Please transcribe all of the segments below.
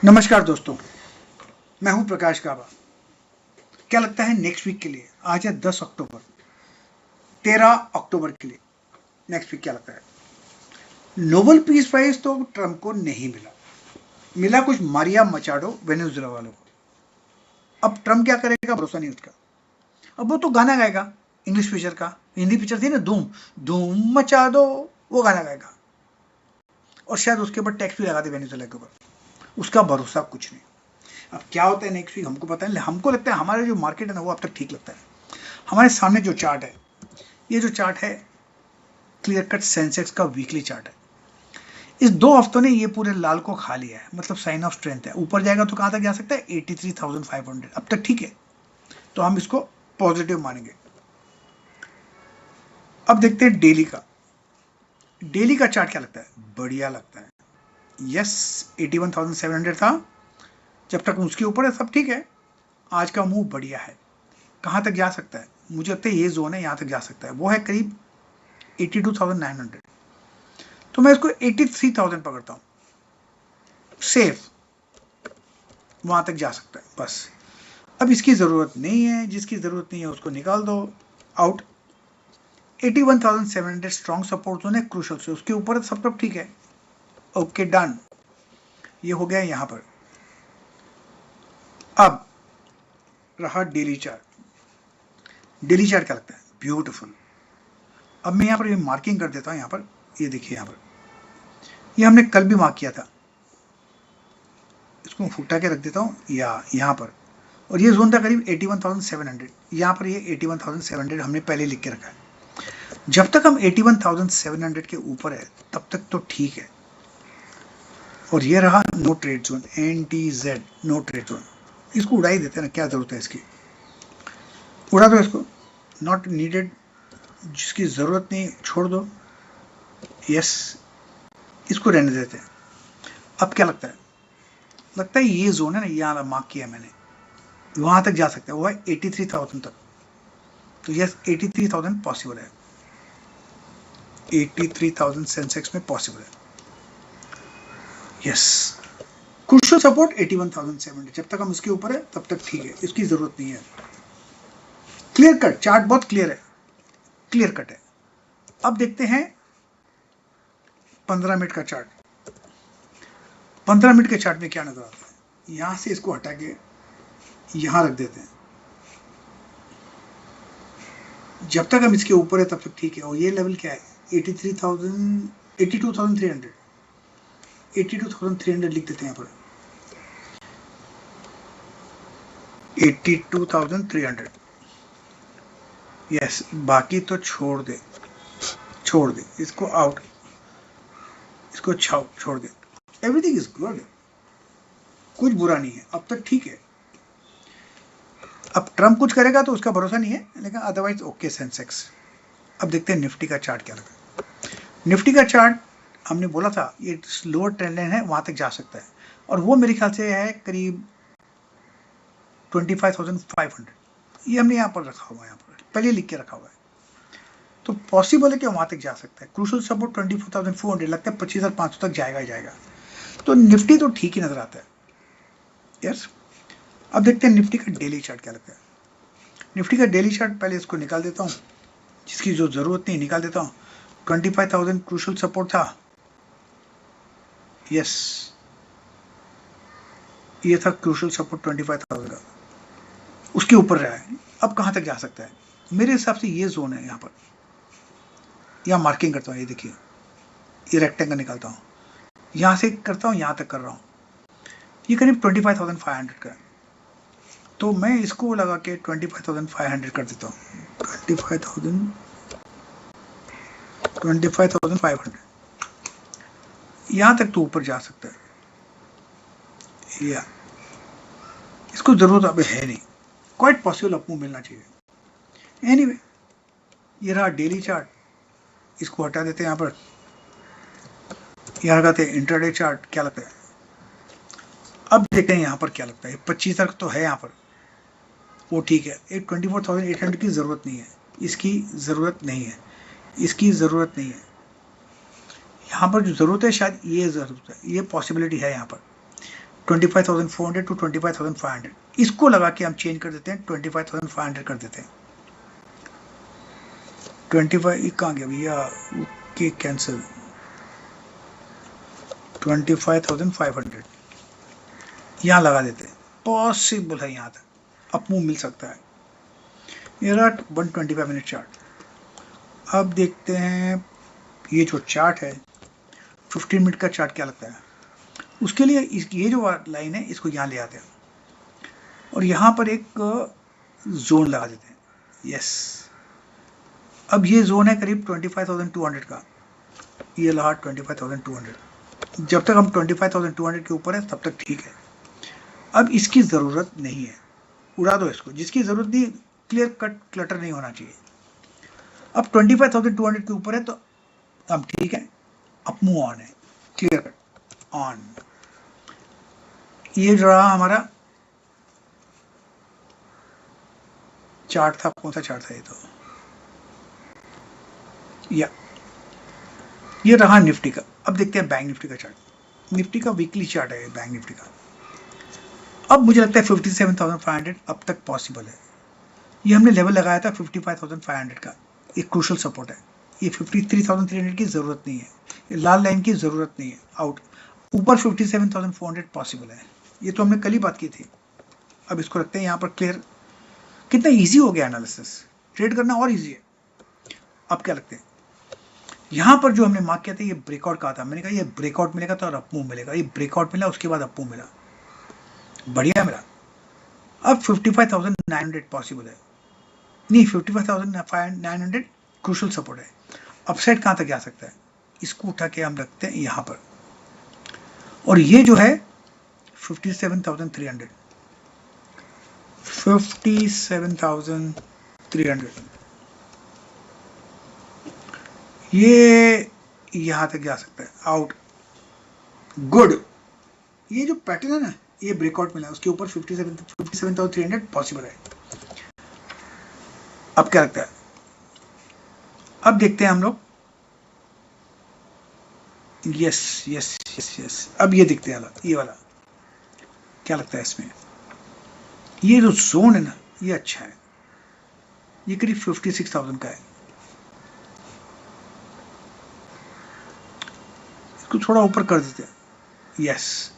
नमस्कार दोस्तों, मैं हूं प्रकाश काबा। क्या लगता है नेक्स्ट वीक के लिए? आज है 10 अक्टूबर, 13 अक्टूबर के लिए नेक्स्ट वीक क्या लगता है? नोबेल पीस प्राइज तो ट्रंप को नहीं मिला कुछ मारिया मचाडो वेनेजुएला वालों को। अब ट्रंप क्या करेगा भरोसा नहीं उसका। अब वो तो गाना गाएगा इंग्लिश पिक्चर का, हिंदी पिक्चर थी ना धूम धूम मचा दो, वो गाना गाएगा और शायद उसके ऊपर टैक्स भी लगा दे वेनेजुएला के ऊपर। उसका भरोसा कुछ नहीं। अब क्या होता है नेक्स्ट वीक हमको पता है। हमको लगता है हमारा जो मार्केट है ना वो अब तक ठीक लगता है। हमारे सामने जो चार्ट है, ये जो चार्ट है क्लियर कट सेंसेक्स का वीकली चार्ट है। इस 2 हफ्तों ने ये पूरे लाल को खा लिया है, मतलब साइन ऑफ स्ट्रेंथ है। ऊपर जाएगा तो कहां तक जा सकता है? 83,500। अब तक ठीक है, तो हम इसको पॉजिटिव मानेंगे। अब देखते हैं डेली का। डेली का चार्ट क्या लगता है? बढ़िया लगता है। यस, 81,700 था, जब तक उसके ऊपर है सब ठीक है। आज का मूव बढ़िया है। कहां तक जा सकता है? मुझे लगता है ये जोन है, यहां तक जा सकता है। वो है करीब 82,900। तो मैं इसको 83,000 पकड़ता हूं, सेफ वहां तक जा सकता है बस। अब इसकी जरूरत नहीं है, जिसकी जरूरत नहीं है उसको निकाल दो, आउट। 81,700 स्ट्रॉन्ग सपोर्ट जोन है, क्रूशल से उसके ऊपर सब तक ठीक है। ओके डन, ये हो गया यहां पर। अब रहा डेली चार्ट। डेली चार्ट क्या लगता है? ब्यूटीफुल। अब मैं यहां पर ये मार्किंग कर देता हूं। यहां पर ये देखिए, यहां पर ये हमने कल भी मार्क किया था। इसको फुटा के रख देता हूं या यहां पर। और ये जोन था करीब 81,700। यहां पर ये 81,700 हमने पहले लिख के रखा है। जब तक हम 81,700 के ऊपर है तब तक तो ठीक है। और ये रहा no trade zone, NTZ, no trade zone. इसको उड़ा ही देते हैं ना, क्या जरूरत है इसकी, उड़ा दो इसको, नॉट नीडेड। जिसकी जरूरत नहीं छोड़ दो। यस, इसको रहने देते हैं। अब क्या लगता है? लगता है ये जोन है ना, यहां मार्क किया मैंने, वहां तक जा सकता है। वो है 83,000 तक। तो यस, 83,000 पॉसिबल है। 83,000 सेंसेक्स में पॉसिबल है। Yes, crucial support 81,700। जब तक हम इसके ऊपर है तब तक ठीक है, इसकी जरूरत नहीं है। क्लियर कट चार्ट, बहुत क्लियर है, क्लियर कट है। अब देखते हैं 15 मिनट का चार्ट। 15 मिनट के चार्ट में क्या नजर आता है? यहां से इसको हटा के यहां रख देते हैं। जब तक हम इसके ऊपर है तब तक ठीक है। और ये लेवल क्या है? 82,300 82,300 लिख देते हैं यहां पर। 82,300। यस, बाकी तो छोड़ दे इसको आउट, इसको छोड़ दे। एवरीथिंग इज गुड, कुछ बुरा नहीं है, अब तक ठीक है। अब ट्रम्प कुछ करेगा तो उसका भरोसा नहीं है, लेकिन अदरवाइज ओके सेंसेक्स। अब देखते हैं निफ्टी का चार्ट क्या लगा। निफ्टी का चार्ट हमने बोला था ये लोअर ट्रेंड लाइन है, वहां तक जा सकता है। और वो मेरे ख्याल से है करीब 25,500। ये हमने यहाँ पर रखा हुआ है, यहाँ पर पहले लिख के रखा हुआ है। तो पॉसिबल है कि वहां तक जा सकता है। क्रूशियल सपोर्ट 24,400, लगता है 25,500 तक जाएगा ही जाएगा। तो निफ्टी तो ठीक ही नजर आता है। यस, अब देखते हैं निफ्टी का डेली चार्ट क्या लगता है। निफ्टी का डेली चार्ट पहले इसको निकाल देता हूँ, जिसकी जो जरूरत नहीं निकाल देता हूँ। 25,000 क्रूशियल सपोर्ट था। यस, ये था क्रूशियल सपोर्ट 25,000 का, उसके ऊपर रहा है। अब कहां तक जा सकता है? मेरे हिसाब से ये जोन है, यहां पर। यहां मार्किंग करता हूं, ये देखिए, ये रेक्टेंगल निकालता हूं, यहां से करता हूं, यहां तक कर रहा हूं। ये करीब 25,500 का है। तो मैं इसको लगा के 25,500 कर देता हूं। 25,500 यहां तक तो ऊपर जा सकता है, या इसको जरूरत अब है नहीं। क्वाइट पॉसिबल अपमूव मिलना चाहिए। एनीवे, ये रहा डेली चार्ट, इसको हटा देते हैं। यहां पर यहां लगाते हैं इंट्राडे चार्ट। क्या लगता है? अब देखते हैं यहां पर क्या लगता है। 25 तक तो है यहां पर, वो ठीक है। एक 24,800 की जरूरत नहीं है, इसकी जरूरत नहीं है, इसकी जरूरत नहीं है। यहां पर जो जरूरत है शायद ये जरूरत है, ये पॉसिबिलिटी है यहां पर। 25,400 टू 25,500, इसको लगा के हम चेंज कर देते हैं, 25,500 कर देते हैं। 25 कहाँ गया भैया, ओके कैंसिल, 25,500 यहाँ लगा देते हैं। पॉसिबल है यहाँ तक अप मूव मिल सकता है। ये रहा 125 मिनट चार्ट। अब देखते हैं ये जो चार्ट है 15 मिनट का चार्ट क्या लगता है। उसके लिए ये जो लाइन है इसको यहाँ ले आते हैं और यहाँ पर एक जोन लगा देते हैं। यस, अब ये जोन है करीब 25,200 का, ये रहा 25,200। जब तक हम 25,200 के ऊपर है तब तक ठीक है। अब इसकी ज़रूरत नहीं है, उड़ा दो इसको, जिसकी ज़रूरत नहीं, क्लियर कट क्लटर नहीं होना चाहिए। अब 25,200 के ऊपर है तो अब ठीक है, अप मूव ऑन है, क्लियर कट ऑन। ये जो रहा हमारा चार्ट था, कौन सा चार्ट था ये, तो या ये रहा निफ्टी का। अब देखते हैं बैंक निफ्टी का चार्ट। निफ्टी का वीकली चार्ट है बैंक निफ्टी का। अब मुझे लगता है 57,500 अब तक पॉसिबल है। ये हमने लेवल लगाया था 55,500 का, एक क्रूशल सपोर्ट है। ये 53,300 की ज़रूरत नहीं है, ये लाल लाइन की ज़रूरत नहीं है, आउट। ऊपर 57,400 पॉसिबल है, ये तो हमने कल ही बात की थी। अब इसको रखते हैं यहाँ पर क्लियर। कितना इजी हो गया एनालिसिस, ट्रेड करना और इजी है। अब क्या लगते हैं यहाँ पर जो हमने मार्क किया था, ये ब्रेकआउट कहा था, मैंने कहा ये ब्रेकआउट मिलेगा तो और अप मूव मिलेगा। ये ब्रेकआउट मिला, उसके बाद अप मूव मिला, बढ़िया मिला। अब 55,900 पॉसिबल है, नहीं 55,900 क्रूशल सपोर्ट है। अपसाइड कहाँ तक जा सकता है, इसको उठा के हम रखते हैं यहाँ पर। और ये जो है 57,300, 57,300 ये यहाँ तक जा सकता है, आउट, गुड। ये जो पैटर्न है ना, ये ब्रेकआउट मिला, उसके ऊपर 57,300 पॉसिबल है। अब क्या लगता है, अब देखते हैं हम लोग। यस यस यस यस, अब ये देखते हैं ये वाला क्या लगता है इसमें। ये जो जोन है ना, ये अच्छा है, ये करीब 56,000 का है। इसको थोड़ा ऊपर कर देते हैं, यस,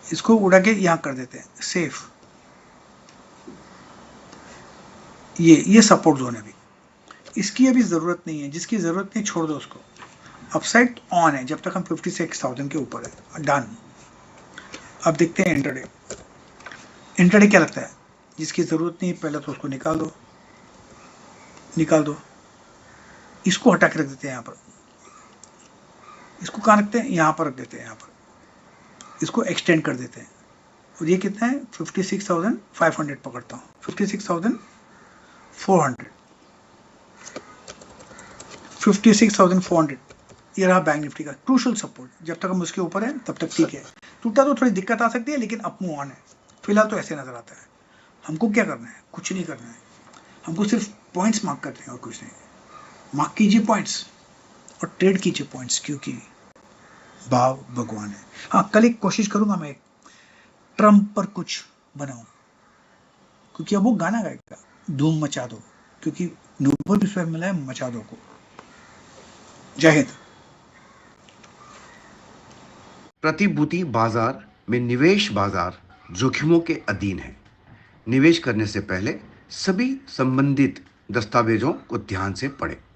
इसको उड़ा के यहां कर देते हैं, सेफ। ये सपोर्ट जोन है, अभी इसकी अभी ज़रूरत नहीं है, जिसकी ज़रूरत नहीं छोड़ दो उसको। अपसाइड ऑन है जब तक हम 56,000 के ऊपर है, डन। अब देखते हैं इंट्राडे। इंट्राडे क्या लगता है, जिसकी ज़रूरत नहीं पहले तो उसको निकाल दो। इसको हटा के रख देते हैं यहाँ पर। इसको कहाँ रखते हैं, यहाँ पर रख देते हैं, यहाँ पर इसको एक्सटेंड कर देते हैं। और ये कितना है, 56,500 पकड़ता हूँ, 56,400, 56,400। ये रहा बैंक निफ्टी का क्रूशल सपोर्ट। जब तक हम उसके ऊपर हैं तब तक ठीक है। टूटा तो थोड़ी दिक्कत आ सकती है, लेकिन अप मूव ऑन है। फिलहाल तो ऐसे नजर आता है। हमको क्या करना है, कुछ नहीं करना है, हमको सिर्फ पॉइंट्स मार्क करते हैं और कुछ नहीं। मार्क कीजिए पॉइंट्स और ट्रेड कीजिए पॉइंट्स, क्योंकि भाव भगवान है। हाँ, कल एक कोशिश करूंगा मैं ट्रम्प पर कुछ बनाऊं, क्योंकि अब वो गाना गाएगा, धूम मचा दो, क्योंकि नोबेल विश्व मिला है मचा दो को। जय हिंद। प्रतिभूति बाजार में निवेश बाजार जोखिमों के अधीन है। निवेश करने से पहले सभी संबंधित दस्तावेजों को ध्यान से पढ़ें।